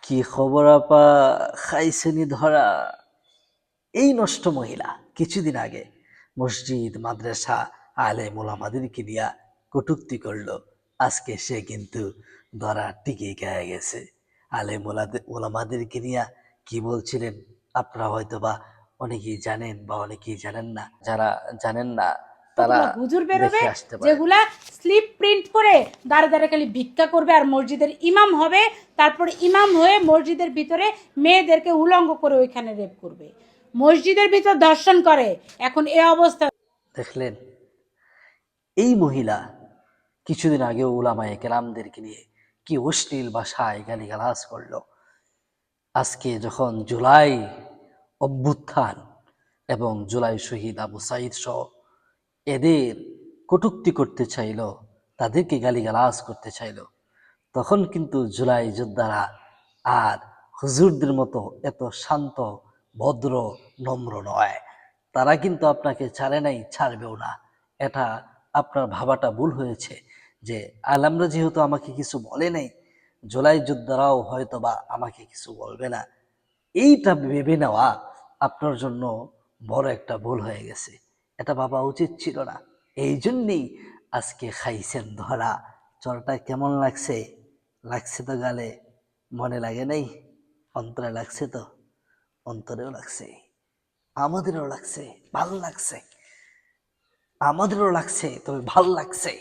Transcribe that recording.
কি খবর আপা? খাইছেনি ধরা? এই নষ্ট মহিলা কিছুদিন আগে মসজিদ মাদ্রাসা আলেম ওলামাদেরকে নিয়ে কটূক্তি করলো। আজকে সে কিন্তু ধরা টিকে খেয়ে গেছে। আলেম ওলামাদেরকে নিয়ে কি বলছিলেন আপনারা হয়তো বা অনেকেই জানেন বা অনেকেই জানেন না। যারা জানেন না তারা কতগুলা হুজুর বেরোবে দেখে আসতে পারেন। যেগুলা স্লিপ প্রিন্ট করে দাঁড়ে দাঁড়ে খালি ভিক্ষা করবে আর মসজিদের ইমাম হবে, তারপর ইমাম হয়ে মসজিদের ভিতরে মেয়েদেরকে উলঙ্গ করে ওইখানে রেপ করবে, মসজিদের ভিতর দর্শন করে। এখন এ অবস্থা। দেখলেন, এই মহিলা কিছুদিন আগে উলামায়ে কেরামদেরকে নিয়ে কি অশ্লীল ভাষায় গালিগালাজ করলো। আজকে যখন জুলাই অভ্যুত্থান এবং জুলাই শহীদ আবু সাইদ সহ এদের কটূক্তি করতে চাইল, তাদেরকে গালিগালাজ করতে চাইল, তখন কিন্তু জুলাই যোদ্ধারা আর হুজুরদের মতো এত শান্ত ভদ্র নম্র নয়। তারা কিন্তু আপনাকে ছাড়ে নাই, ছাড়বেও না। এটা আপনার ভাবাটা ভুল হয়েছে যে আলেমরা যেহেতু আমাকে কিছু বলে নাই, জুলাই যোদ্ধারাও হয়তো বা আমাকে কিছু বলবে না। এইটা ভেবে নেওয়া আপনার জন্য বড় একটা ভুল হয়ে গেছে। এটা ভাবা উচিত ছিল না। এই জন্যেই আজকে খাইছেন ধরা। চরটা কেমন লাগছে? লাগছে তো গালে, মনে লাগে নাই? অন্তরে লাগছে তো? অন্তরেও লাগছে, আমাদেরও লাগছে, ভাল লাগছে, আমাদেরও লাগছে, তবে ভাল লাগছে।